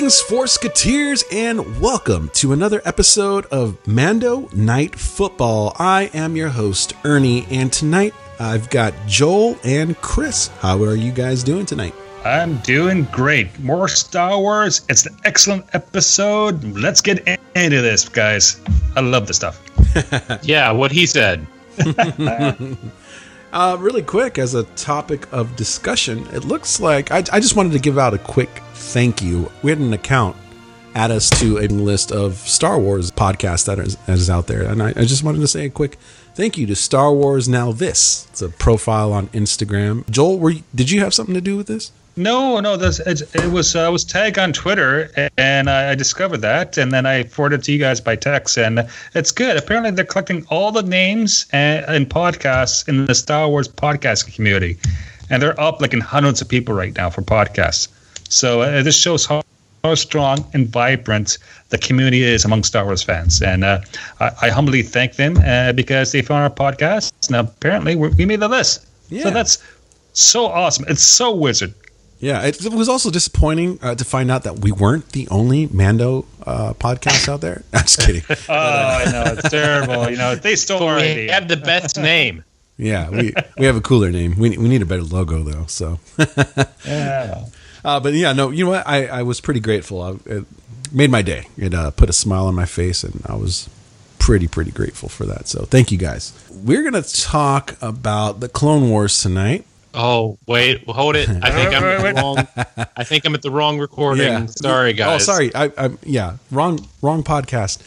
Greetings, Forsketeers, and welcome to another episode of Mando Night Football. I am your host, Ernie, and tonight I've got Joel and Chris. How are you guys doing tonight? I'm doing great. More Star Wars. It's an excellent episode. Let's get into this, guys. I love this stuff. Yeah, what he said. Really quick, as a topic of discussion, it looks like I just wanted to give out a quick thank you. We had an account add us to a list of Star Wars podcasts that is out there, and I just wanted to say a quick thank you to Star Wars Now This. It's a profile on Instagram. Joel, did you have something to do with this? No. It was tagged on Twitter, and I discovered that, and then I forwarded it to you guys by text, and it's good. Apparently, they're collecting all the names and podcasts in the Star Wars podcast community, and they're up like in hundreds of people right now for podcasts. So this shows how strong and vibrant the community is among Star Wars fans, and I humbly thank them because they found our podcast, and apparently we made the list. Yeah. So that's so awesome. It's so wizard. Yeah, it was also disappointing to find out that we weren't the only Mando podcast out there. I'm just kidding. I know, it's terrible. You know, they stole our idea. We have the best name. Yeah, we have a cooler name. We need a better logo though. So. Yeah. But yeah, no, you know what? I was pretty grateful. It made my day. It put a smile on my face, and I was pretty grateful for that. So thank you guys. We're gonna talk about the Clone Wars tonight. Oh, wait, hold it. I think I'm at the wrong recording. Yeah. Sorry, guys. Oh, sorry. Wrong podcast.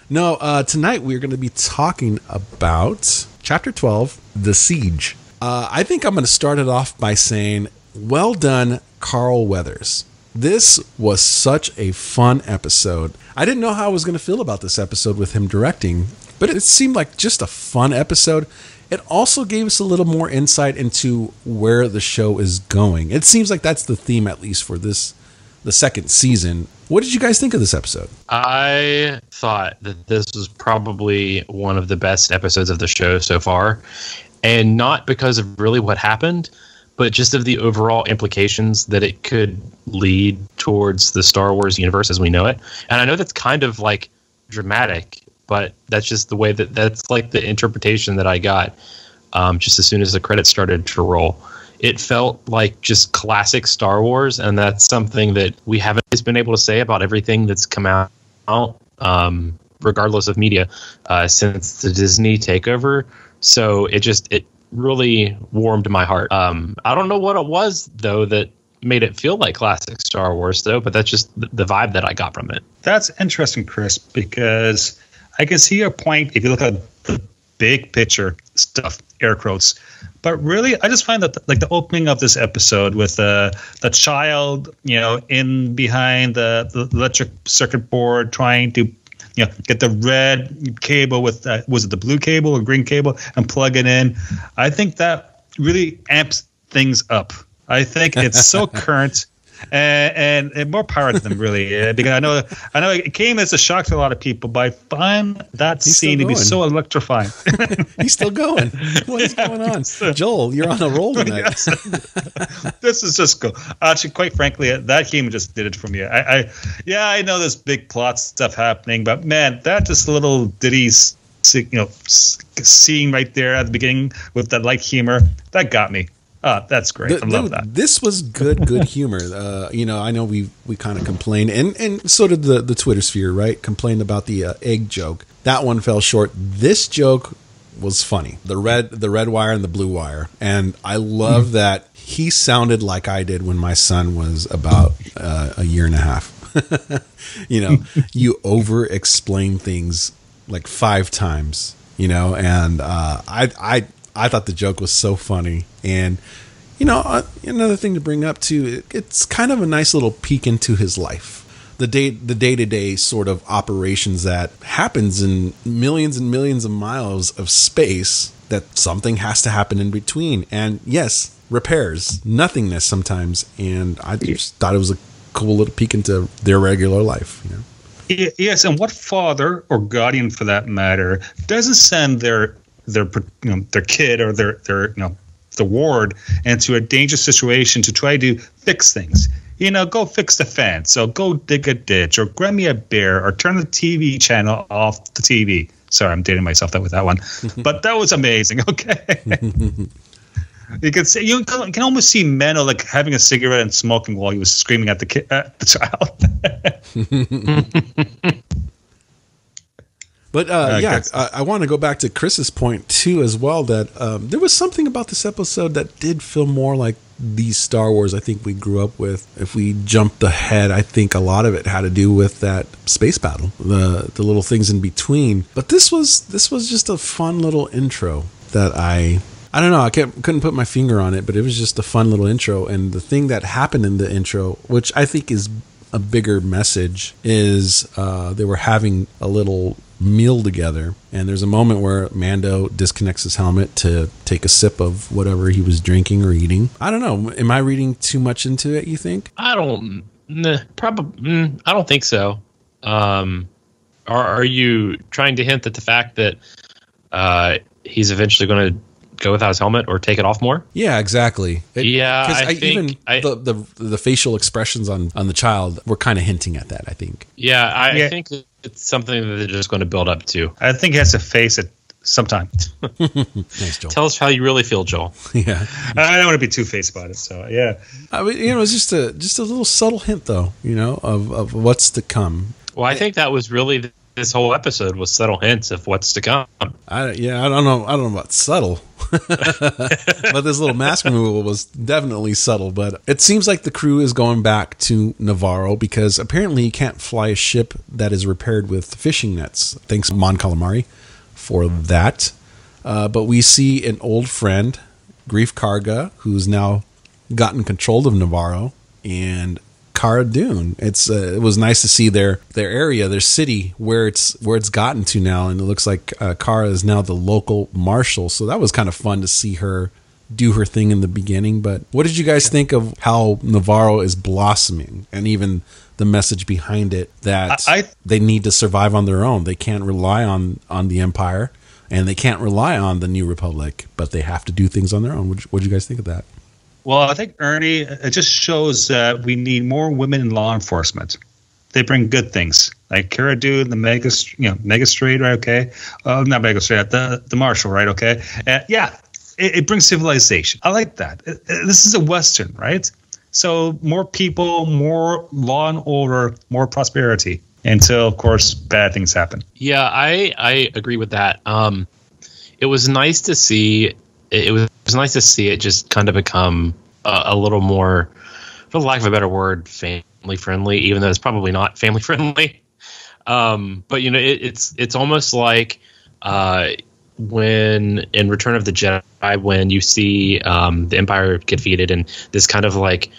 No, tonight we're going to be talking about Chapter 12, The Siege. I think I'm going to start it off by saying, well done, Carl Weathers. This was such a fun episode. I didn't know how I was going to feel about this episode with him directing, but it seemed like just a fun episode. It also gave us a little more insight into where the show is going. It seems like that's the theme, at least for the second season. What did you guys think of this episode? I thought that this was probably one of the best episodes of the show so far. And not because of really what happened, but just of the overall implications that it could lead towards the Star Wars universe as we know it. And I know that's kind of like dramatic, but that's just the way that's like the interpretation that I got just as soon as the credits started to roll. It felt like just classic Star Wars, and that's something that we haven't been able to say about everything that's come out regardless of media, since the Disney takeover. So it really warmed my heart. I don't know what it was, though, that made it feel like classic Star Wars, though, but that's just the vibe that I got from it. That's interesting, Chris, because I can see your point if you look at the big picture stuff, air quotes. But really, I just find that like the opening of this episode with the child, in behind the electric circuit board trying to, get the red cable with, was it the blue cable or green cable, and plug it in. I think that really amps things up. I think it's so current. And more power to them, really, because I know it came as a shock to a lot of people, but I find that scene to be so electrifying. He's still going. What is going on? Joel, you're on a roll tonight. This is just cool. Actually, quite frankly, that game just did it for me. I know there's big plot stuff happening, but man, that just little ditty, scene right there at the beginning with that light humor, that got me. That's great. I love that. This was good humor. I know we kind of complained, and so did the Twitter sphere, right? Complained about the egg joke. That one fell short. This joke was funny. The red wire and the blue wire, and I love that he sounded like I did when my son was about a year and a half. You over explain things like 5 times, and I thought the joke was so funny. And, another thing to bring up, too, it's kind of a nice little peek into his life. The day-to-day sort of operations that happens in millions and millions of miles of space, that something has to happen in between. And, yes, repairs, nothingness sometimes. And I just thought it was a cool little peek into their regular life, Yes, and what father or guardian, for that matter, doesn't send their kid or their ward into a dangerous situation to try to fix things? go fix the fence, or go dig a ditch, or grab me a beer, or turn the TV channel off the TV. Sorry, I'm dating myself with that one. But that was amazing, okay? You can see, you can almost see Mando like having a cigarette and smoking while he was screaming at the child. But I want to go back to Chris's point too, as well. That there was something about this episode that did feel more like these Star Wars I think we grew up with. If we jumped ahead, I think a lot of it had to do with that space battle, the little things in between. But this was just a fun little intro that I don't know. I couldn't put my finger on it, but it was just a fun little intro. And the thing that happened in the intro, which I think is a bigger message, is they were having a little meal together, and there's a moment where Mando disconnects his helmet to take a sip of whatever he was drinking or eating. I don't know. Am I reading too much into it, you think? I don't think so. Are you trying to hint at the fact that he's eventually going to go without his helmet or take it off more? Yeah, exactly. I think the facial expressions on the child were kind of hinting at that, I think. I think it's something that they're just going to build up to. I think he has to face it sometime. Nice, Joel. Tell us how you really feel, Joel. Yeah. I don't want to be two-faced about it, so yeah. I mean, it's just a little subtle hint, though, of what's to come. Well, I think that was really this whole episode was subtle hints of what's to come. I don't know about subtle, but this little mask removal was definitely subtle. But it seems like the crew is going back to Navarro because apparently he can't fly a ship that is repaired with fishing nets. Thanks, Mon Calamari, for that. But we see an old friend, Grief Karga, who's now gotten control of Navarro, and Cara Dune. It was nice to see their area, their city, where it's gotten to now, and it looks like Cara is now the local marshal. So that was kind of fun to see her do her thing in the beginning. But what did you guys think of how Navarro is blossoming, and even the message behind it that they need to survive on their own? They can't rely on the Empire, and they can't rely on the New Republic, but they have to do things on their own. What did you guys think of that? Well, I think, Ernie, it just shows that we need more women in law enforcement. They bring good things, like Cara Dune, the magistrate, right? Okay, not magistrate, the marshal, right? Okay, it brings civilization. I like that. This is a Western, right? So more people, more law and order, more prosperity, until, of course, bad things happen. Yeah, I agree with that. It was nice to see. It was nice to see it just kind of become a little more, for lack of a better word, family friendly, even though it's probably not family friendly. But it's almost like when in Return of the Jedi, when you see the Empire get defeated and this kind of like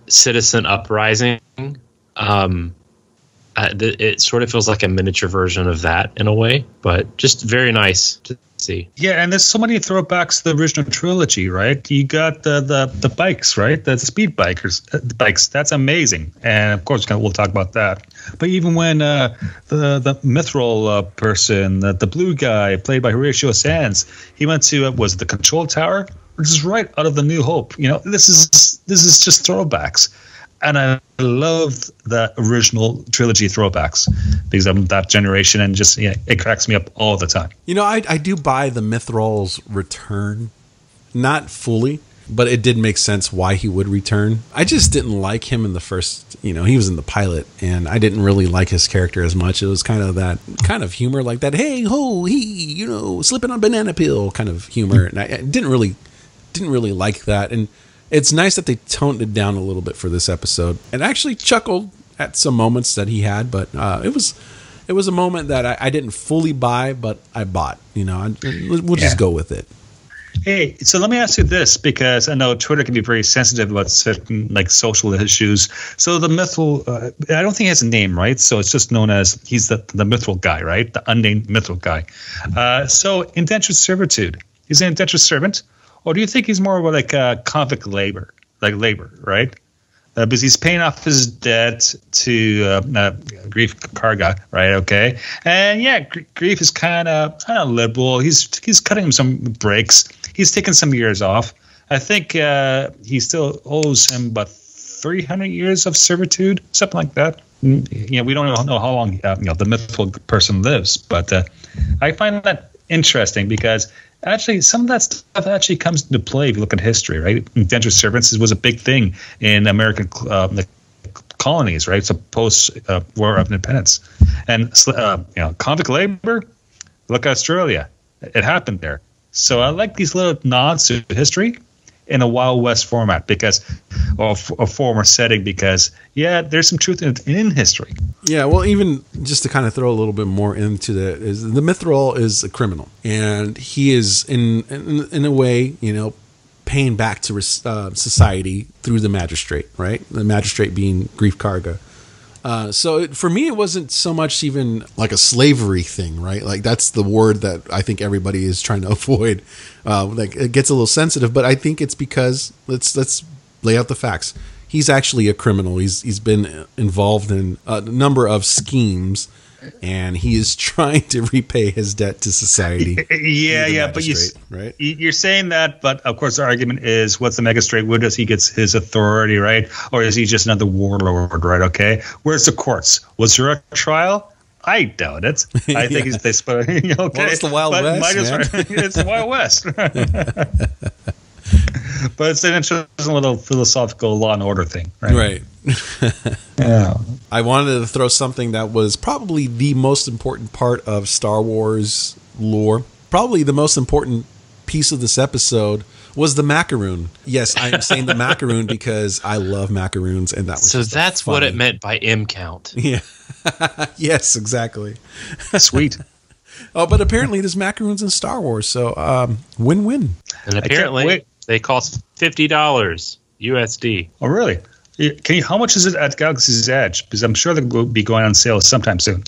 citizen uprising, it sort of feels like a miniature version of that in a way, but just very nice to see. Yeah, and there's so many throwbacks to the original trilogy, right? You got the bikes, right? The speed bikers, bikes. That's amazing. And of course, we'll talk about that. But even when the Mithril person, the blue guy played by Horatio Sands, he went to was the Control Tower, which is right out of The New Hope. This is just throwbacks. And I love the original trilogy throwbacks because I'm that generation, and just it cracks me up all the time. I do buy the Mithril's return, not fully, but it did make sense why he would return. I just didn't like him in the first. He was in the pilot, and I didn't really like his character as much. It was kind of that kind of humor, like that hey ho he, slipping on banana peel kind of humor, and I didn't really like that. And it's nice that they toned it down a little bit for this episode, and actually chuckled at some moments that he had. But it was a moment that I didn't fully buy, but I bought. We'll just go with it. Hey, so let me ask you this, because I know Twitter can be very sensitive about certain social issues. So the Mithril, I don't think he has a name, right? So it's just known as he's the Mithril guy, right? The unnamed Mithril guy. So indentured servitude. He's an indentured servant. Or do you think he's more of a convict labor, right? Because he's paying off his debt to Grief Karga, right? Okay, and Grief is kind of liberal. He's cutting him some breaks. He's taking some years off. I think he still owes him about 300 years of servitude, something like that. We don't know how long the mythical person lives, but I find that interesting because actually some of that stuff actually comes into play if you look at history, right? Indentured servants was a big thing in American colonies, right? So post War of Independence, and convict labor. Look at Australia; it happened there. So I like these little nods to history in a Wild West format or a former setting because there's some truth in history. Yeah, well, even just to kind of throw a little bit more into that is the Mithril is a criminal, and he is in a way, paying back to society through the magistrate, right? The magistrate being Grief Karga. So for me, it wasn't so much even like a slavery thing, right? Like that's the word that I think everybody is trying to avoid. Like it gets a little sensitive, but I think it's because let's lay out the facts. He's actually a criminal. He's been involved in a number of schemes, and he is trying to repay his debt to society. But you're saying that, but of course the argument is, what's the magistrate? Where does he get his authority, right? Or is he just another warlord, right? Okay, where's the courts? Was there a trial? I doubt it. I think they spoke. Okay, well, it's the Wild West, man. It's the Wild West. But it's an interesting little philosophical Law and Order thing, right? Yeah. I wanted to throw something that was probably the most important part of Star Wars lore. Probably the most important piece of this episode was the macaroon. Yes, I'm saying the macaroon because I love macaroons, and that was so. That's what it meant by M count. Yeah. Yes, exactly. Sweet. Oh, but apparently there's macaroons in Star Wars, so win-win. And apparently they cost $50 USD. Oh, really? How much is it at Galaxy's Edge? Because I'm sure they'll be going on sale sometime soon.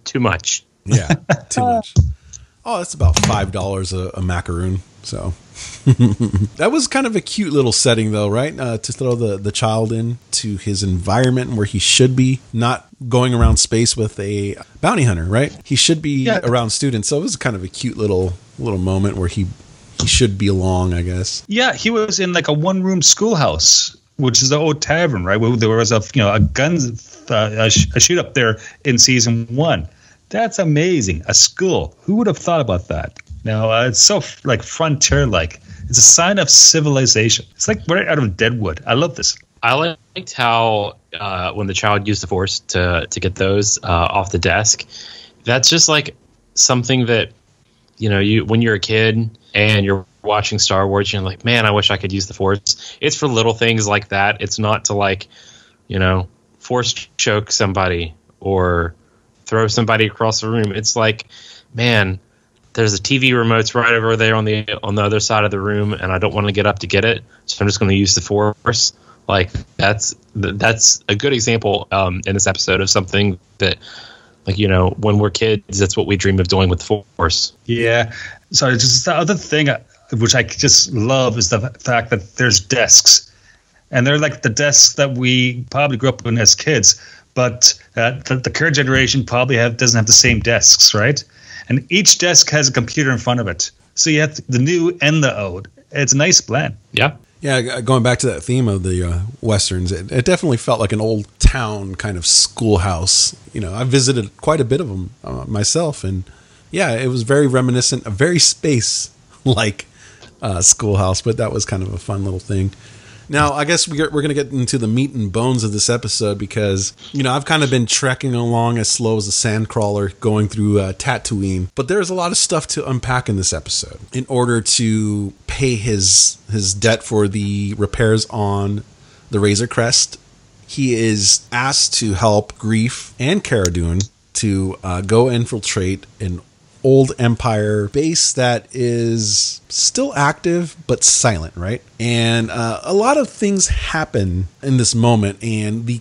Too much. Yeah, too much. Oh, that's about $5 a macaroon. So that was kind of a cute little setting, though, right? To throw the child in to his environment where he should be, not going around space with a bounty hunter, right? He should be around students. So it was kind of a cute little moment where he should be along, I guess. Yeah, he was in like a one-room schoolhouse, which is the old tavern, right? Where there was a shoot up there in season 1. That's amazing. A school. Who would have thought about that? Now, it's so like frontier-like. It's a sign of civilization. It's like right out of Deadwood. I love this. I liked how when the child used the Force to get those off the desk, that's just like something that, you when you're a kid and you're watching Star Wars, you're like, man, I wish I could use the Force. It's for little things like that. It's not to like, Force choke somebody or throw somebody across the room. It's like, man, there's a TV remote's right over there on the other side of the room, and I don't want to get up to get it, so I'm just going to use the Force. Like that's a good example in this episode of something that, like, when we're kids, that's what we dream of doing with the Force. Yeah. So just the other thing which I just love is the fact that there's desks, and they're like the desks that we probably grew up in as kids, but the current generation probably doesn't have the same desks, right? And each desk has a computer in front of it. So you have the new and the old. It's a nice blend. Yeah. Yeah, going back to that theme of the Westerns, it definitely felt like an old town kind of schoolhouse. I visited quite a bit of them myself. And yeah, it was very reminiscent, a very space-like schoolhouse. But that was kind of a fun little thing. Now, I guess we're going to get into the meat and bones of this episode because, I've kind of been trekking along as slow as a sandcrawler going through Tatooine. But there's a lot of stuff to unpack in this episode. In order to pay his debt for the repairs on the Razor Crest, he is asked to help Grief and Cara Dune to go infiltrate an old Empire base that is still active but silent, right? And a lot of things happen in this moment, and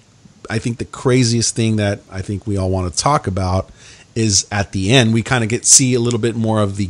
I think the craziest thing that I think we all want to talk about is at the end we kind of see a little bit more of the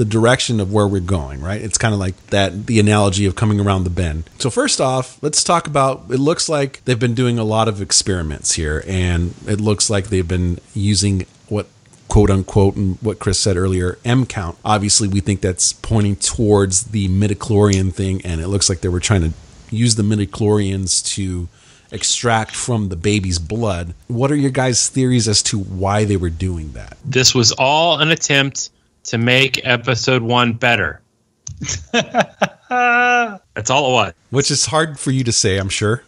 direction of where we're going, right? It's kind of like the analogy of coming around the bend. So first off, let's talk about, it looks like they've been doing a lot of experiments here, and it looks like they've been using what quote unquote, and what Chris said earlier, M count. Obviously, we think that's pointing towards the midichlorian thing, and it looks like they were trying to use the midichlorians to extract from the baby's blood. What are your guys' theories as to why they were doing that? This was all an attempt to make episode 1 better. That's all it was. Which is hard for you to say, I'm sure.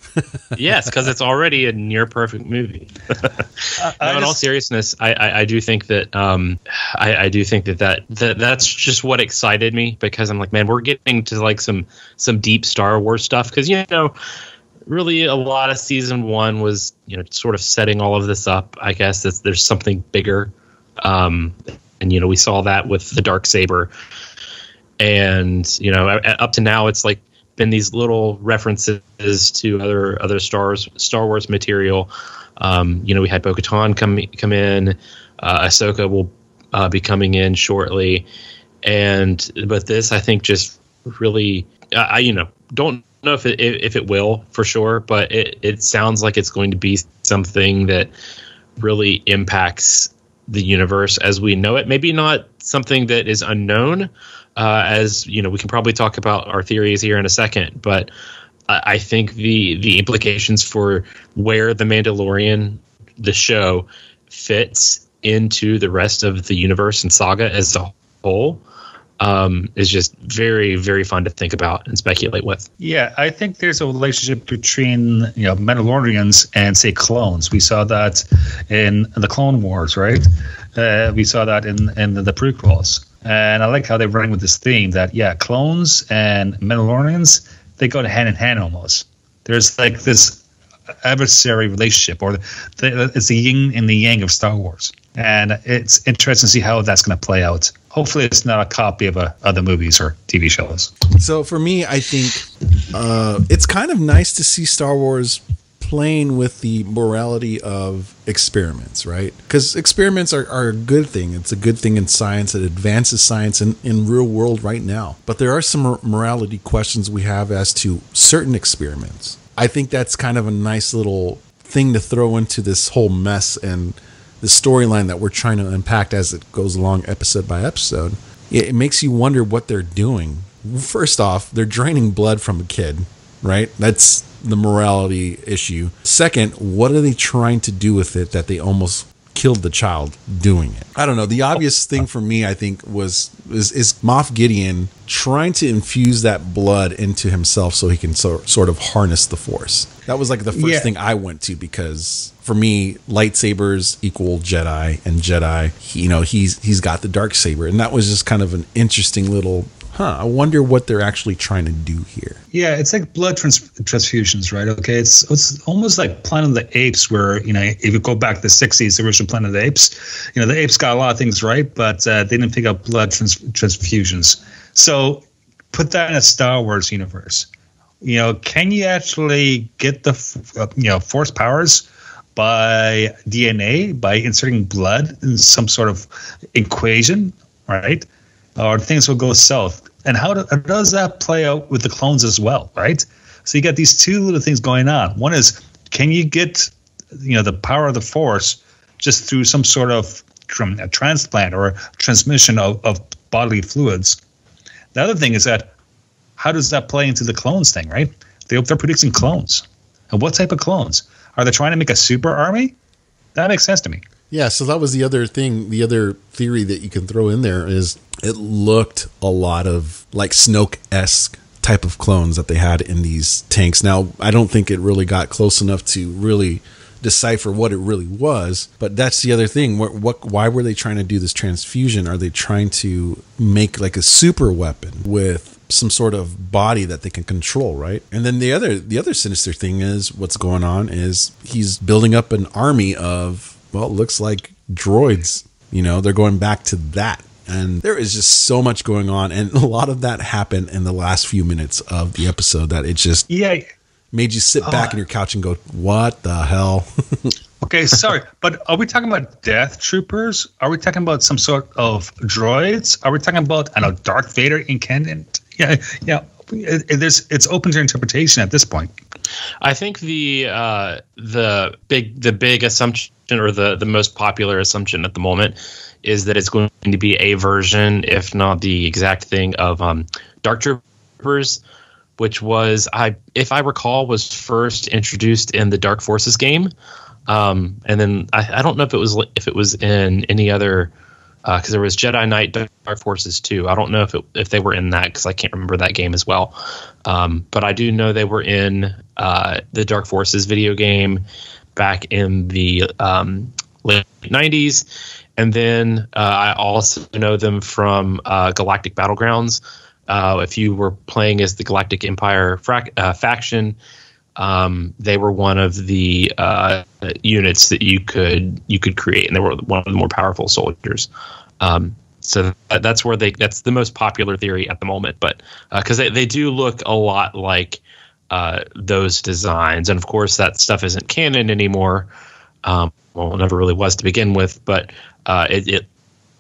Yes, because it's already a near perfect movie. No, in all seriousness, I do think that I do think that's just what excited me, because I'm like, man, we're getting to like some deep Star Wars stuff, because really a lot of season 1 was sort of setting all of this up. I guess there's something bigger, and we saw that with the Darksaber. And up to now, it's like been these little references to other Star Wars material. We had Bo-Katan come in. Ahsoka will be coming in shortly, but this, I think, just really I don't know if it will for sure, but it sounds like it's going to be something that really impacts the universe as we know it. Maybe not something that is unknown. As we can probably talk about our theories here in a second, but I think the implications for where the Mandalorian, the show, fits into the rest of the universe and saga as a whole is just very, very fun to think about and speculate with. Yeah, I think there's a relationship between Mandalorians and, say, clones. We saw that in the Clone Wars, right? We saw that in the prequels. And I like how they run with this theme that, clones and Mandalorians, they go hand in hand almost. There's like this adversary relationship, or it's the yin and the yang of Star Wars. And it's interesting to see how that's going to play out. Hopefully it's not a copy of other movies or TV shows. So for me, I think it's kind of nice to see Star Wars playing with the morality of experiments, right? Because experiments are a good thing. It's a good thing in science. It advances science in real world right now. But there are some morality questions we have as to certain experiments. I think that's kind of a nice little thing to throw into this whole mess and the storyline that we're trying to unpack as it goes along episode by episode. It makes you wonder what they're doing. First off, they're draining blood from a kid, right? That's the morality issue. Second, what are they trying to do with it that they almost killed the child doing it? I don't know. The obvious thing for me, I think, is Moff Gideon trying to infuse that blood into himself so he can sort of harness the Force. That was like the first thing I went to, because for me, lightsabers equal Jedi, and Jedi, he's got the Darksaber, and that was just kind of an interesting little. I wonder what they're actually trying to do here. Yeah, it's like blood transfusions, right? Okay, it's almost like Planet of the Apes, where if you go back to the 60s, the original Planet of the Apes, the apes got a lot of things right, but they didn't pick up blood transfusions. So put that in a Star Wars universe. Can you actually get the Force powers by DNA, by inserting blood in some sort of equation, right? Or things will go south. And how does that play out with the clones as well, right? So you got these two little things going on. One is, can you get the power of the Force just through some sort of a transplant or transmission of bodily fluids? The other thing is that, how does that play into the clones thing, right? They're producing clones. And what type of clones? Are they trying to make a super army? That makes sense to me. Yeah, so that was the other thing. The other theory that you can throw in there is it looked a lot of like Snoke-esque type of clones that they had in these tanks. Now, I don't think it really got close enough to really decipher what it really was, but that's the other thing. Why were they trying to do this transfusion? Are they trying to make like a super weapon with some sort of body that they can control, right? And then the other sinister thing is what's going on is he's building up an army of, well, it looks like droids. They're going back to that. And there is just so much going on. And a lot of that happened in the last few minutes of the episode that it just made you sit back in your couch and go, what the hell? Okay, sorry, but are we talking about Death Troopers? Are we talking about some sort of droids? Are we talking about Darth Vader incarnate? Yeah. It's open to interpretation at this point. I think the big assumption, or the most popular assumption at the moment, is that it's going to be a version, if not the exact thing, of Dark Troopers. which was, if I recall, was first introduced in the Dark Forces game. And then I don't know if it was in any other, because there was Jedi Knight Dark Forces 2. I don't know if they were in that, because I can't remember that game as well. But I do know they were in the Dark Forces video game back in the late 90s. And then I also know them from Galactic Battlegrounds. If you were playing as the Galactic Empire faction, they were one of the units that you could create, and they were one of the more powerful soldiers. So that's the most popular theory at the moment. But because they do look a lot like those designs, and of course that stuff isn't canon anymore. Well, it never really was to begin with, but it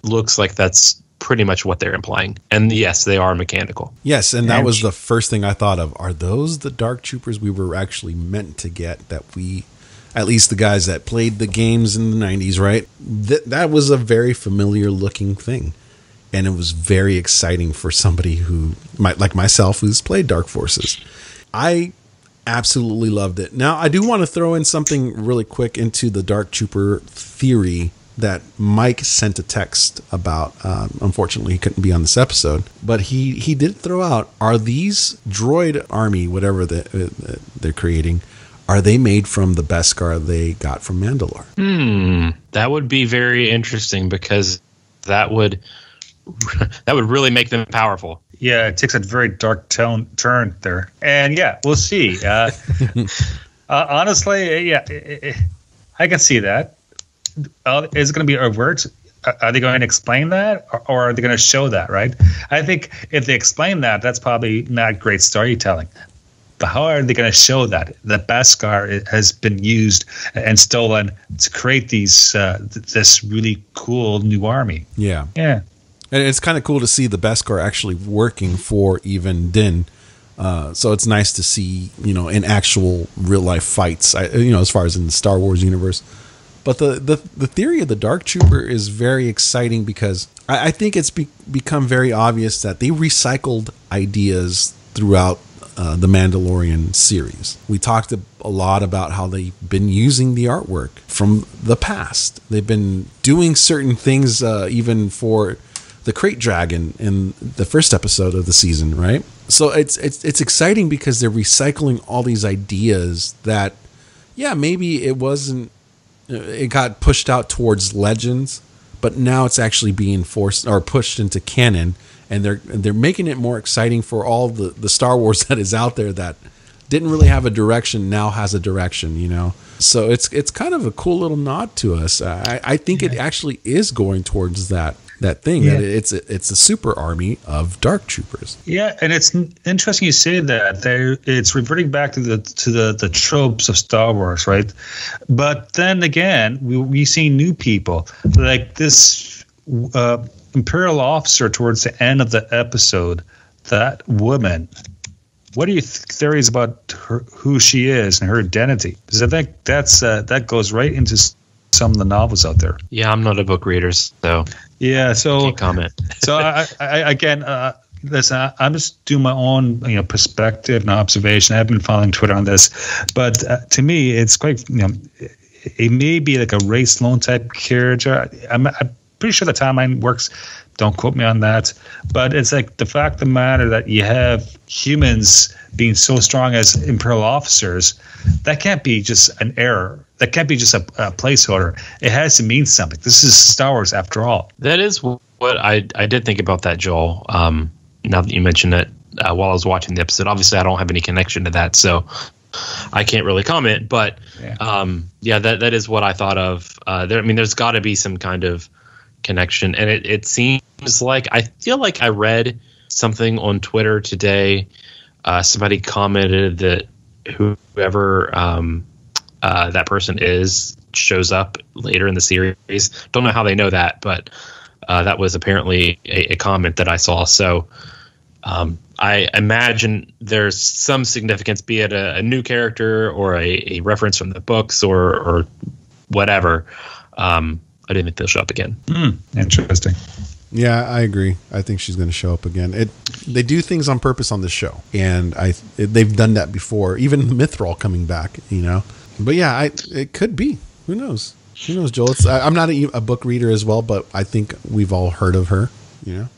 looks like that's pretty much what they're implying. And yes, they are mechanical. Yes, and that was the first thing I thought of. Are those the Dark Troopers we were actually meant to get, that we, at least the guys that played the games in the 90s, right? That was a very familiar looking thing. And it was very exciting for somebody who, like myself, who's played Dark Forces. I absolutely loved it. Now, I do want to throw in something really quick into the Dark Trooper theory that Mike sent a text about. Unfortunately, he couldn't be on this episode, but he did throw out, are these droid army, whatever they're creating, are they made from the Beskar they got from Mandalore? That would be very interesting, because that would really make them powerful. Yeah, it takes a very dark turn there. And yeah, we'll see. Honestly, yeah, I can see that. Is it going to be overt? Are they going to explain that, or are they going to show that, right? I think if they explain that, that's probably not great storytelling. But how are they going to show that the Beskar has been used and stolen to create this really cool new army? Yeah. Yeah. And it's kind of cool to see the Beskar actually working for even Din. So it's nice to see, in actual real life fights, as far as in the Star Wars universe. But the theory of the Dark Trooper is very exciting, because I think it's become very obvious that they recycled ideas throughout the Mandalorian series. We talked a lot about how they've been using the artwork from the past. They've been doing certain things, even for the Crate Dragon in the first episode of the season, right? So it's exciting, because they're recycling all these ideas that, yeah, maybe it got pushed out towards Legends, but now it's actually being forced or pushed into canon, and they're making it more exciting for all the Star Wars that is out there that didn't really have a direction, now has a direction, So it's kind of a cool little nod to us. I think it actually is going towards that thing, that it's a super army of Dark Troopers. Yeah, and it's interesting you say that. It's reverting back to the tropes of Star Wars, right? But then again, we see new people like this Imperial officer towards the end of the episode. That woman. What are your theories about who she is and her identity? Because I think that goes right into some of the novels out there. Yeah, I'm not a book reader, so yeah, so can't comment. So I again, listen, I'm just doing my own perspective and observation. I haven't been following Twitter on this, but to me, it's quite it may be like a Ray Sloan type character. I'm pretty sure the timeline works. Don't quote me on that. But it's like the fact of the matter that you have humans being so strong as Imperial officers, that can't be just an error. That can't be just a placeholder. It has to mean something. This is Star Wars after all. That is what I did think about that, Joel. Now that you mention it, while I was watching the episode, obviously I don't have any connection to that, so I can't really comment. But that is what I thought of. There's got to be some kind of connection, and it seems like, I feel like I read something on Twitter today. Somebody commented that whoever that person shows up later in the series. Don't know how they know that, but that was apparently a comment that I saw. So I imagine there's some significance, be it a new character or a reference from the books or whatever. I didn't think they'll show up again. Interesting. Yeah, I agree. I think she's going to show up again. They do things on purpose on this show, and they've done that before. Even Mithril coming back, But yeah, it could be. Who knows? Who knows, Joel? I'm not a book reader as well, but I think we've all heard of her. Yeah.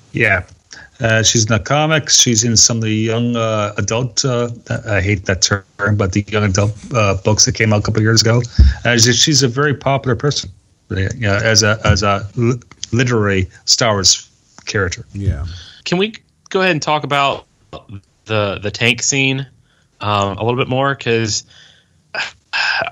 She's in the comics. She's in some of the young adult. I hate that term, but the young adult books that came out a couple of years ago. She's a very popular person, as a literary Star Wars character. Yeah. Can we go ahead and talk about the tank scene a little bit more? Because,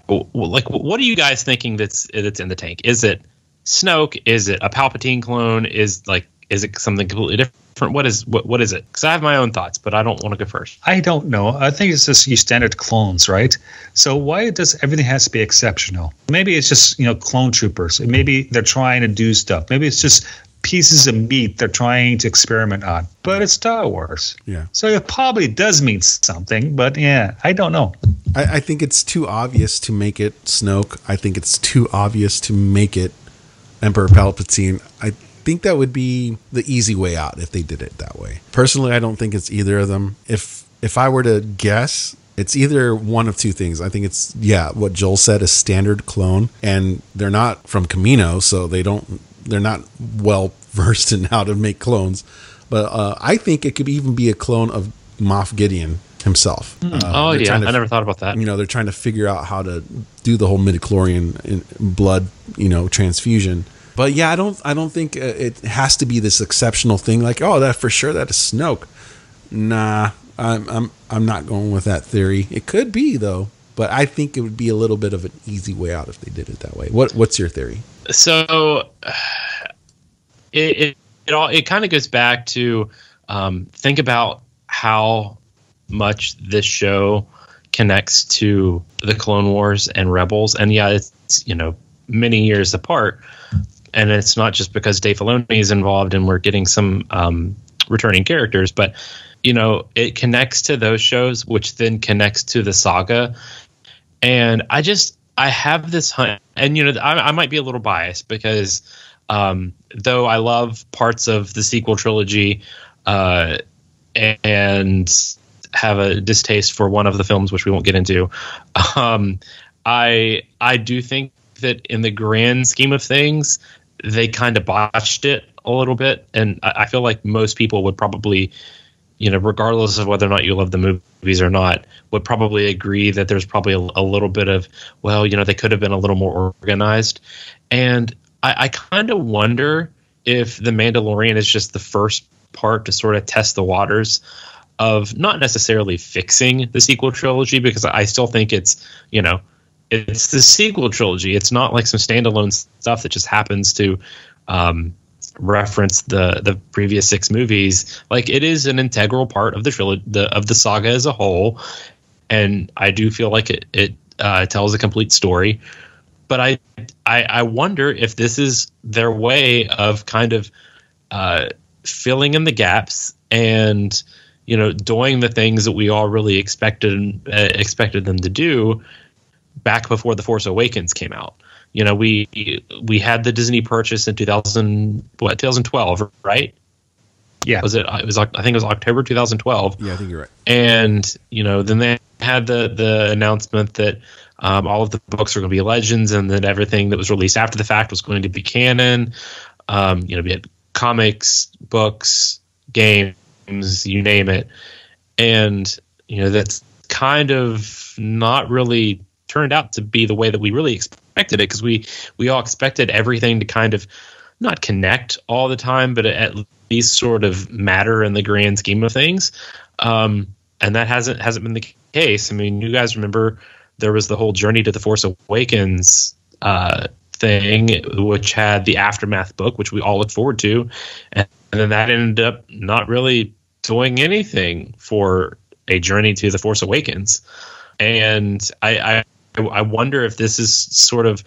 what are you guys thinking that's in the tank? Is it Snoke? Is it a Palpatine clone? Is it something completely different? What is it? Because I have my own thoughts, but I don't want to go first. I don't know. I think it's just your standard clones, right? So why does everything has to be exceptional? Maybe it's just clone troopers. Maybe they're trying to do stuff. Maybe it's just pieces of meat they're trying to experiment on. But it's Star Wars. Yeah. So it probably does mean something. But yeah, I don't know. I think it's too obvious to make it Snoke. I think it's too obvious to make it Emperor Palpatine. I think that would be the easy way out if they did it that way. Personally, I don't think it's either of them. If I were to guess, it's either one of two things. I think it's what Joel said, a standard clone, and they're not from Camino, so they're not well versed in how to make clones. But I think it could even be a clone of Moff Gideon himself. I never thought about that. They're trying to figure out how to do the whole midichlorian blood, transfusion. But yeah, I don't think it has to be this exceptional thing. Like, that for sure that is Snoke. Nah, I'm not going with that theory. It could be though, but I think it would be a little bit of an easy way out if they did it that way. What's your theory? So it kind of goes back to think about how much this show connects to the Clone Wars and Rebels, and it's many years apart. And it's not just because Dave Filoni is involved and we're getting some returning characters, but it connects to those shows, which then connects to the saga. And I have this hunt, and I might be a little biased because though I love parts of the sequel trilogy and have a distaste for one of the films, which we won't get into, I do think that in the grand scheme of things, they kind of botched it a little bit. And I feel like most people would probably, regardless of whether or not you love the movies or not, would probably agree that there's probably a little bit of, they could have been a little more organized. And I kind of wonder if The Mandalorian is just the first part to sort of test the waters of not necessarily fixing the sequel trilogy, because I still think it's, it's the sequel trilogy. It's not like some standalone stuff that just happens to reference the previous 6 movies. Like, it is an integral part of the trilogy, of the saga as a whole, and I do feel like it tells a complete story. But I wonder if this is their way of kind of filling in the gaps and doing the things that we all really expected them to do back before The Force Awakens came out. We had the Disney purchase in 2012, right? Yeah. I think it was October 2012. Yeah, I think you're right. And, then they had the announcement that all of the books were going to be legends, and that everything that was released after the fact was going to be canon. We had comics, books, games, you name it. And, that's kind of not really turned out to be the way that we really expected it, because we all expected everything to kind of not connect all the time, but at least sort of matter in the grand scheme of things. And that hasn't been the case. I mean, you guys remember there was the whole Journey to the Force Awakens thing, which had the Aftermath book, which we all look forward to, and then that ended up not really doing anything for a Journey to the Force Awakens. And I wonder if this is sort of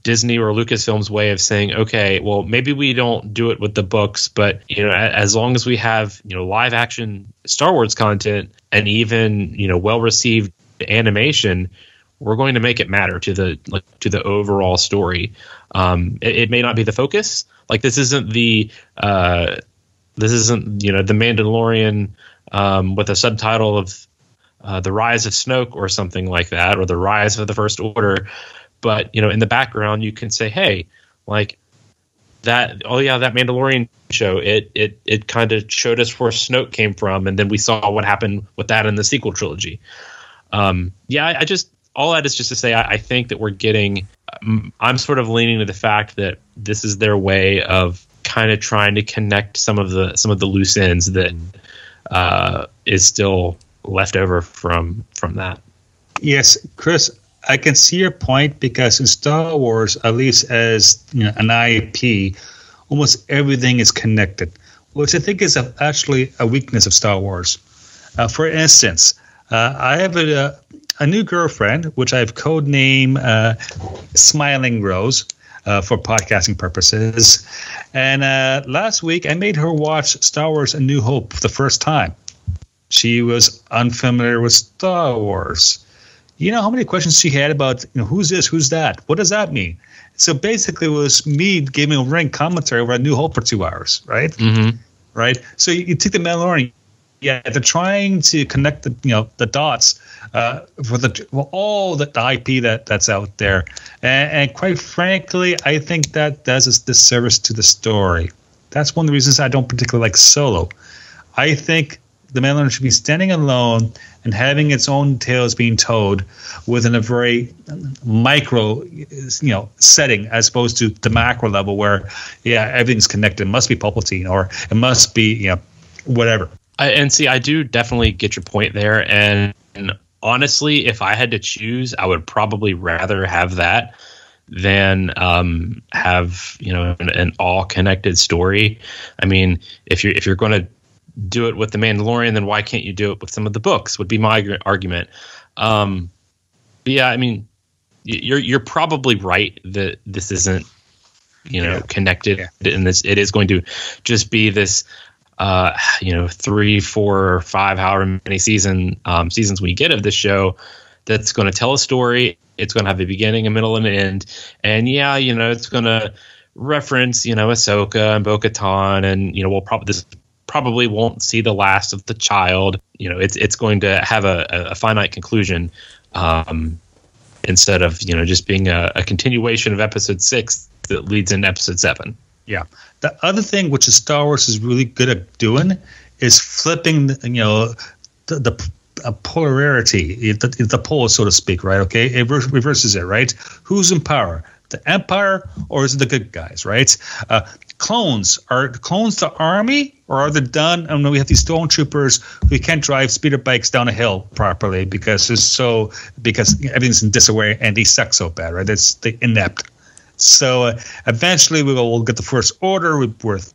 Disney or Lucasfilm's way of saying, okay, well, maybe we don't do it with the books, but as long as we have live action Star Wars content and even well received animation, we're going to make it matter to the overall story. It may not be the focus. Like this isn't the the Mandalorian with a subtitle of The Rise of Snoke or something like that, or The Rise of the First Order. But in the background you can say, hey, like that. Oh yeah, that Mandalorian show. It kind of showed us where Snoke came from, and then we saw what happened with that in the sequel trilogy. I just. All that is just to say, I think that we're getting. I'm sort of leaning to the fact that this is their way of kind of trying to connect some of the loose ends that is still left over from that. Yes, Chris, I can see your point, because in Star Wars, at least as an IP, almost everything is connected, which I think is actually a weakness of Star Wars. For instance, I have a new girlfriend, which I've codenamed Smiling Rose for podcasting purposes. And last week, I made her watch Star Wars A New Hope for the first time. She was unfamiliar with Star Wars. You know how many questions she had about, who's this, who's that? What does that mean? So basically, it was me giving a ring commentary over A New Hope for 2 hours, right? Mm-hmm. Right? So you take the Mandalorian. Yeah, they're trying to connect the dots for all the IP that's out there, and quite frankly, I think that does a disservice to the story. That's one of the reasons I don't particularly like Solo. I think the Mandalorian should be standing alone and having its own tales being told within a very micro, setting, as opposed to the macro level where, everything's connected. It must be Palpatine, or it must be, whatever. I do definitely get your point there. And honestly, if I had to choose, I would probably rather have that than have an all connected story. I mean, if you're going to do it with the Mandalorian, then why can't you do it with some of the books? Would be my argument. But yeah, I mean, you're probably right that this isn't connected, and it is going to just be this. 3, 4, or 5, however many seasons we get of this show, that's going to tell a story. It's going to have a beginning, a middle, and an end. And it's going to reference, Ahsoka and Bo-Katan, and we'll probably won't see the last of the child. It's going to have a finite conclusion, instead of just being a continuation of Episode 6 that leads into Episode 7. Yeah. The other thing which Star Wars is really good at doing is flipping, the polarity, the pole, so to speak, right? Okay, it reverses it, right? Who's in power? The Empire, or is it the good guys, right? Clones, are clones the army, or are they done? I know we have these stormtroopers who can't drive speeder bikes down a hill properly because everything's in disarray and they suck so bad, right? It's the inept. So eventually we'll get the First Order with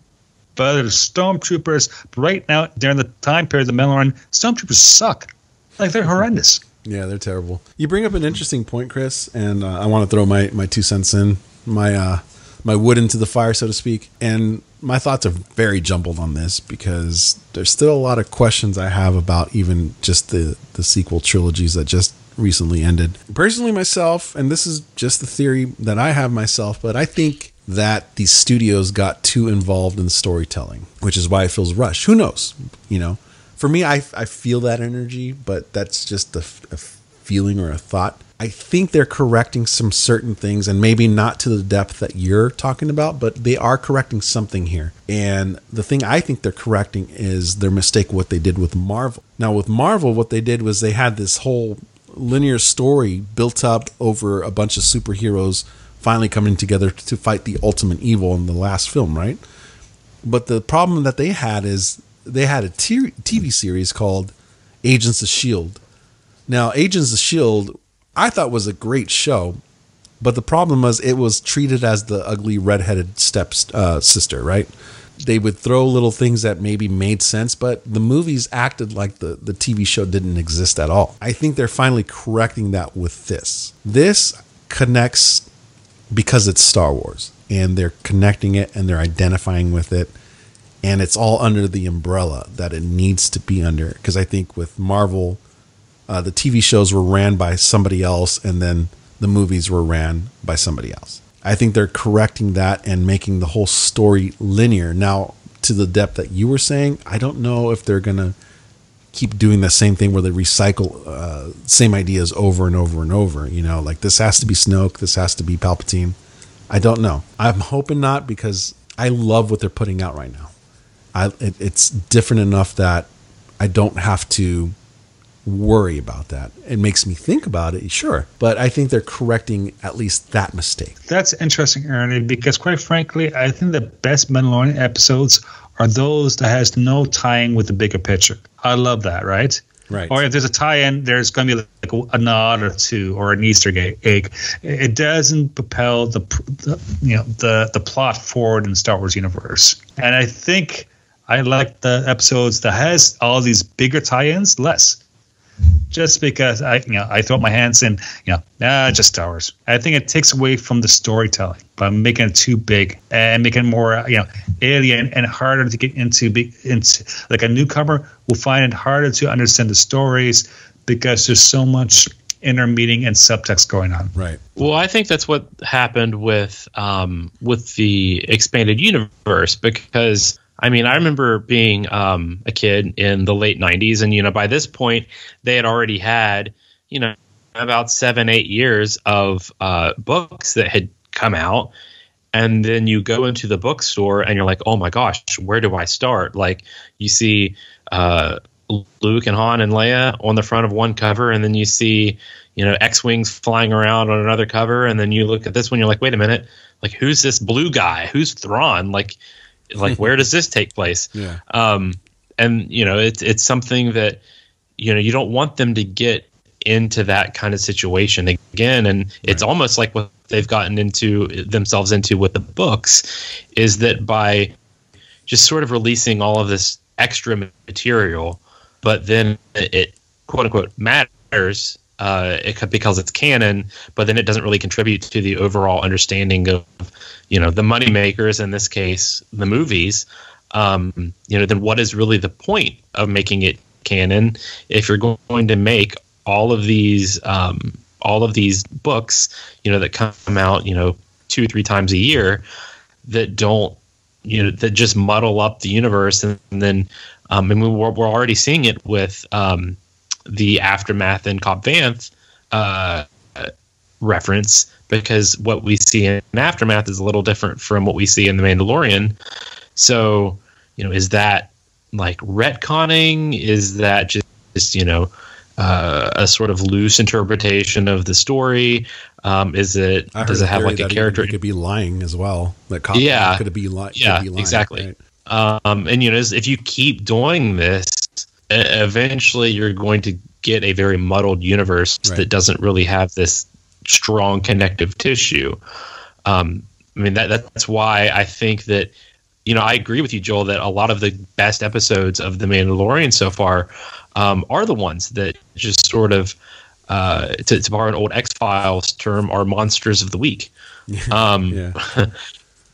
other stormtroopers. But right now, during the time period of the Mandalorian, stormtroopers suck. Like, they're horrendous. Yeah, they're terrible. You bring up an interesting point, Chris, and I want to throw my 2 cents in, my wood into the fire, so to speak. And my thoughts are very jumbled on this, because there's still a lot of questions I have about even just the sequel trilogies that just recently ended. Personally, myself, and this is just the theory that I have myself, but I think that these studios got too involved in storytelling, which is why it feels rushed. Who knows? For me, I feel that energy, but that's just a feeling or a thought. I think they're correcting some certain things, and maybe not to the depth that you're talking about, but they are correcting something here. And the thing I think they're correcting is their mistake, what they did with Marvel. Now, with Marvel, what they did was they had this whole linear story built up over a bunch of superheroes finally coming together to fight the ultimate evil in the last film, right? But the problem that they had is they had a TV series called Agents of S.H.I.E.L.D. Now, Agents of S.H.I.E.L.D., I thought was a great show, but the problem was it was treated as the ugly redheaded sister, right? They would throw little things that maybe made sense, but the movies acted like the TV show didn't exist at all. I think they're finally correcting that with this. This connects because it's Star Wars, and they're connecting it and they're identifying with it, and it's all under the umbrella that it needs to be under. Because I think with Marvel, the TV shows were ran by somebody else, and then the movies were ran by somebody else. I think they're correcting that and making the whole story linear. Now, to the depth that you were saying, I don't know if they're going to keep doing the same thing where they recycle same ideas over and over and over. You know, like this has to be Snoke, this has to be Palpatine. I don't know. I'm hoping not, because I love what they're putting out right now. It's different enough that I don't have to worry about that. It makes me think about it, sure, but I think they're correcting at least that mistake. That's interesting, Ernie, because quite frankly, I think the best Mandalorian episodes are those that has no tying with the bigger picture. I love that, right? Right. Or if there's a tie-in, there's going to be like a nod or two or an Easter egg. It doesn't propel the plot forward in the Star Wars universe. And I think I like the episodes that has all these bigger tie-ins less. Just because I throw up my hands in, just Star Wars. I think it takes away from the storytelling by making it too big and making it more, alien and harder to get into. Like a newcomer will find it harder to understand the stories because there's so much inner meaning and subtext going on. Right. Well, I think that's what happened with the expanded universe, because I remember being a kid in the late 90s, and, by this point, they had already had, about 7-8 years of books that had come out. And then you go into the bookstore and you're like, oh my gosh, where do I start? Like, you see Luke and Han and Leia on the front of one cover, and then you see, X-Wings flying around on another cover. And then you look at this one, you're like, wait a minute, like, who's this blue guy? Who's Thrawn? Like where does this take place? Yeah. And it's something that you don't want them to get into that kind of situation again. And it's almost like what they've gotten themselves into with the books, is that by just sort of releasing all of this extra material, but then it quote unquote matters because it's canon, but then it doesn't really contribute to the overall understanding of the money makers, in this case the movies. Then what is really the point of making it canon if you're going to make all of these books that come out 2-3 times a year that don't that just muddle up the universe? And then we're already seeing it with the Aftermath and Cobb Vanth reference, because what we see in Aftermath is a little different from what we see in The Mandalorian. So, is that like retconning? Is that just a sort of loose interpretation of the story? Does it have like a character? It could be lying as well. Like Cobb could be lying. Yeah, exactly. Right? And if you keep doing this, eventually you're going to get a very muddled universe that doesn't really have this strong connective tissue. That's why I think that I agree with you, Joel, that a lot of the best episodes of The Mandalorian so far are the ones that just sort of to borrow an old X-Files term, are monsters of the week.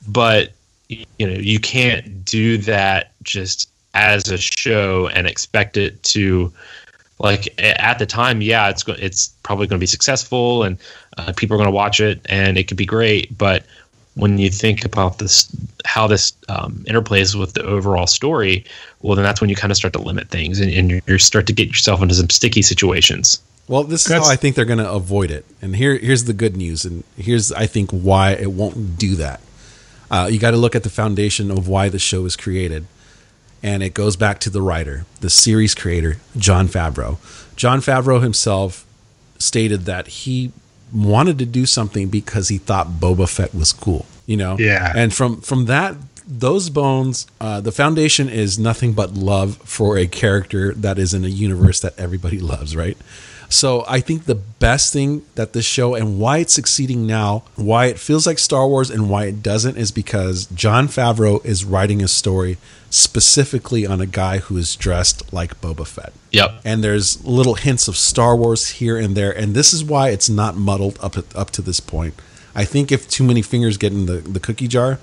But you can't do that just as a show and expect it to, like, at the time, it's probably going to be successful and people are going to watch it and it could be great. But when you think about how this interplays with the overall story, well, then that's when you kind of start to limit things and you start to get yourself into some sticky situations. Well, this is how I think they're going to avoid it. And here's the good news. And here's, I think, why it won't do that. You got to look at the foundation of why the show is created. And it goes back to the writer, the series creator, Jon Favreau. Jon Favreau himself stated that he wanted to do something because he thought Boba Fett was cool, Yeah. And from that, those bones, the foundation is nothing but love for a character that is in a universe that everybody loves, right? So I think the best thing that this show, and why it's succeeding now, why it feels like Star Wars and why it doesn't, is because Jon Favreau is writing a story specifically on a guy who is dressed like Boba Fett. Yep. And there's little hints of Star Wars here and there, and this is why it's not muddled up to this point. I think if too many fingers get in the cookie jar,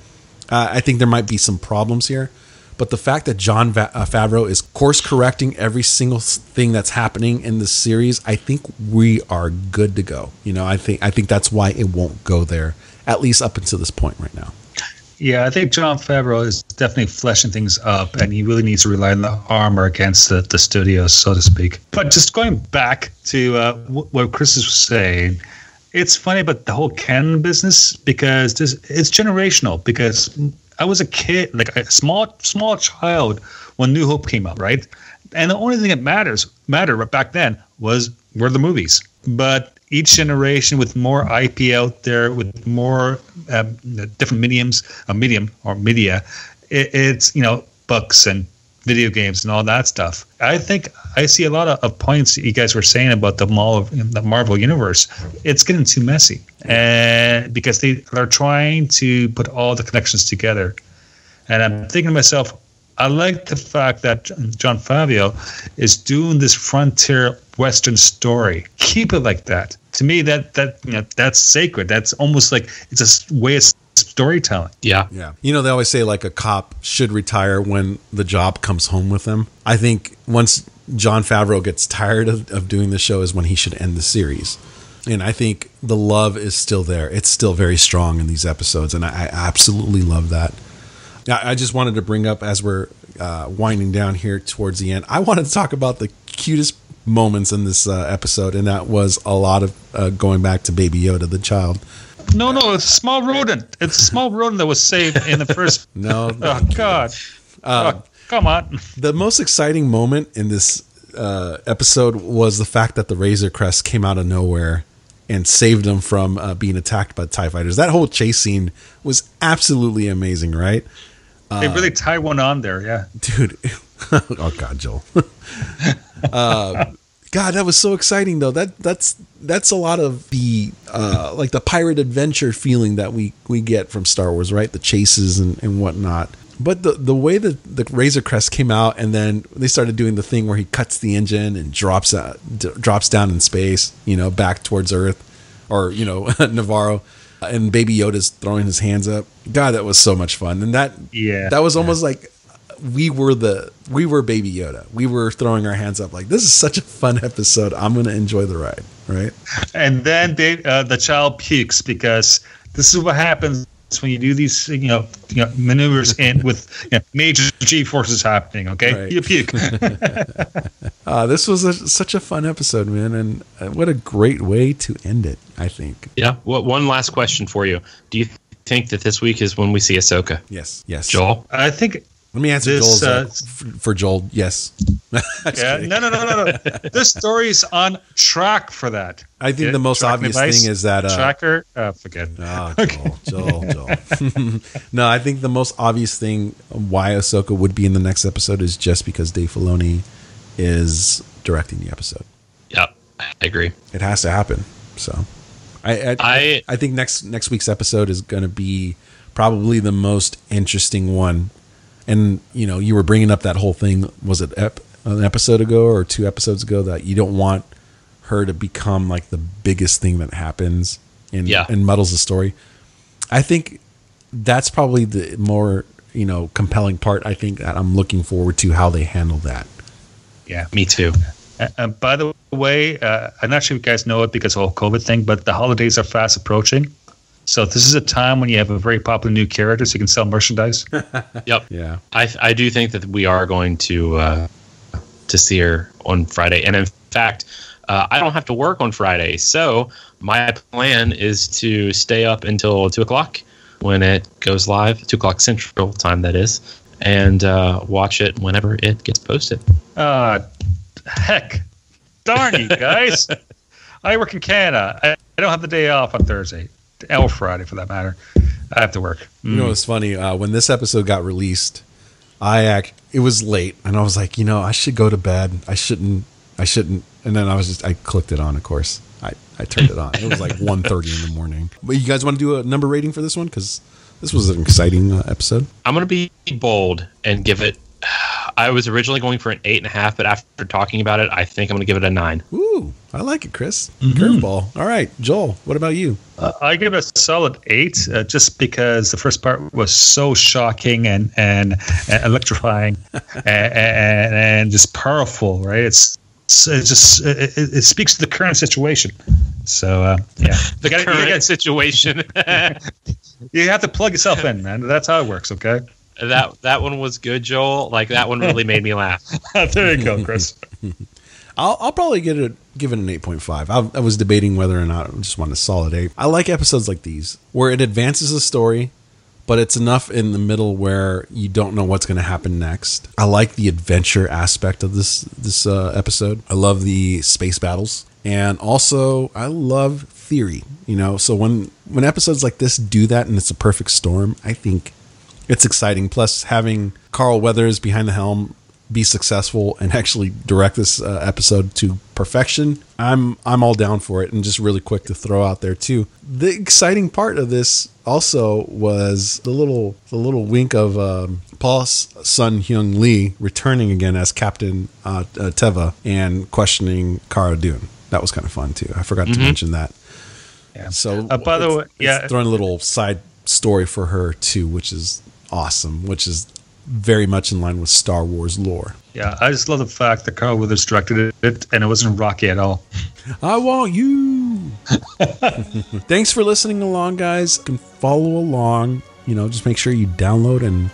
I think there might be some problems here. But the fact that Jon Favreau is course correcting every single thing that's happening in this series, I think we are good to go. I think that's why it won't go there, at least up until this point right now. Yeah, I think Jon Favreau is definitely fleshing things up, and he really needs to rely on the armor against the studios, so to speak. But just going back to what Chris was saying, it's funny about the whole canon business because it's generational. Because I was a kid, like a small child, when New Hope came out, right? And the only thing that mattered back then were the movies. But each generation with more IP out there, with more different media, it's books and video games and all that stuff. I think I see a lot of points that you guys were saying about the Marvel universe. It's getting too messy, and because they're trying to put all the connections together. And I'm thinking to myself, I like the fact that Jon Favreau is doing this frontier Western story. Keep it like that. To me, that's sacred. That's almost like it's a way of storytelling. Yeah. They always say like a cop should retire when the job comes home with him. I think once Jon Favreau gets tired of doing the show is when he should end the series. And I think the love is still there. It's still very strong in these episodes, and I absolutely love that. I just wanted to bring up, as we're winding down here towards the end, I wanted to talk about the cutest moments in this episode, and that was a lot of going back to Baby Yoda, the child. No, it's a small rodent. It's a small rodent that was saved in the first... No. Oh, God. Come on. The most exciting moment in this episode was the fact that the Razor Crest came out of nowhere and saved them from being attacked by TIE fighters. That whole chase scene was absolutely amazing, right? They really tied one on there, yeah. Dude. Oh, God, Joel. God, that was so exciting, though. That's a lot of the like the pirate adventure feeling that we get from Star Wars, right? The chases and whatnot. But the way that the Razor Crest came out, and then they started doing the thing where he cuts the engine and drops down in space, back towards Earth, or Navarro, and Baby Yoda's throwing his hands up. God, that was so much fun, and that was almost like we were Baby Yoda. We were throwing our hands up like, this is such a fun episode. I'm going to enjoy the ride, right? And then the child pukes, because this is what happens when you do these maneuvers in with major G forces happening. Okay, right. You puke. This was such a fun episode, man, and what a great way to end it, I think. Yeah. Well, one last question for you: do you think that this week is when we see Ahsoka? Yes. Joel, I think. Let me answer Joel's for Joel. Yes. Yeah. No. This story's on track for that. I think the most obvious thing is that tracker. Forget. Oh, Joel. No, I think the most obvious thing why Ahsoka would be in the next episode is just because Dave Filoni is directing the episode. Yep, I agree. It has to happen. So, I think next week's episode is going to be probably the most interesting one. And, you were bringing up that whole thing, was it an episode ago or 2 episodes ago, that you don't want her to become like the biggest thing that happens and muddles the story. I think that's probably the more, compelling part. I think that I'm looking forward to how they handle that. Yeah, me too. By the way, I'm not sure if you guys know it because of the whole COVID thing, but the holidays are fast approaching. So this is a time when you have a very popular new character, so you can sell merchandise. Yep. Yeah. I do think that we are going to see her on Friday, and in fact, I don't have to work on Friday, so my plan is to stay up until 2:00 when it goes live, 2:00 Central Time, that is, and watch it whenever it gets posted. Heck, darn you guys! I work in Canada. I don't have the day off on Thursday. Or Friday, for that matter. I have to work. It's funny. When this episode got released, it was late, and I was like, I should go to bed. I shouldn't. And then I clicked it on. Of course, I turned it on. It was like 1:30 in the morning. But you guys want to do a number rating for this one, because this was an exciting episode. I'm going to be bold and give it. I was originally going for an 8.5, but after talking about it, I think I'm going to give it a 9. Ooh, I like it, Chris. Curveball. All right, Joel, what about you? I give it a solid 8, just because the first part was so shocking and electrifying and just powerful, right? It speaks to the current situation. So yeah, The current situation. you have to plug yourself in, man. That's how it works. Okay. That one was good, Joel. Like, that one really made me laugh. There you go, Chris. I'll probably give it an 8.5. I was debating whether or not I just want a solid 8. I like episodes like these where it advances the story, but it's enough in the middle where you don't know what's going to happen next. I like the adventure aspect of this episode. I love the space battles, and also I love theory. So when episodes like this do that and it's a perfect storm, I think it's exciting. Plus, having Carl Weathers behind the helm be successful and actually direct this episode to perfection, I'm all down for it. And just really quick to throw out there too, the exciting part of this also was the little wink of Paul's son Hyung Lee returning again as Captain Teva and questioning Cara Dune. That was kind of fun too. I forgot to mention that. Yeah. So by the way, it's throwing a little side story for her too, which is awesome, which is very much in line with Star Wars lore. Yeah, I just love the fact that Carl Weathers directed it, and it wasn't Rocky at all. I want you. Thanks for listening along, guys. You can follow along. Just make sure you download and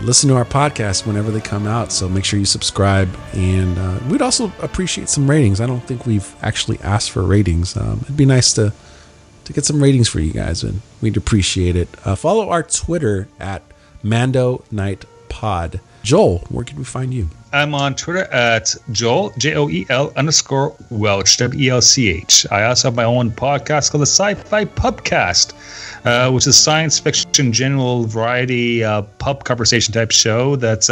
listen to our podcast whenever they come out. So make sure you subscribe, and we'd also appreciate some ratings. I don't think we've actually asked for ratings. It'd be nice to get some ratings for you guys, and we'd appreciate it. Follow our Twitter at Mando Night Pod. Joel, where can we find you? I'm on Twitter at Joel, Joel_Welch, WELCH. I also have my own podcast called the Sci-Fi Pubcast, which is science fiction, general variety pub conversation type show that's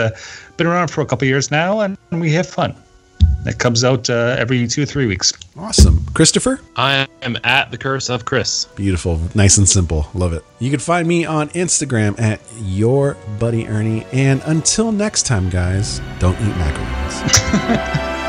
been around for a couple years now, and we have fun. It comes out every 2 or 3 weeks. Awesome. Christopher? I am at The Curse of Chris. Beautiful. Nice and simple. Love it. You can find me on Instagram at YourBuddyErnie. And until next time, guys, don't eat macaroons.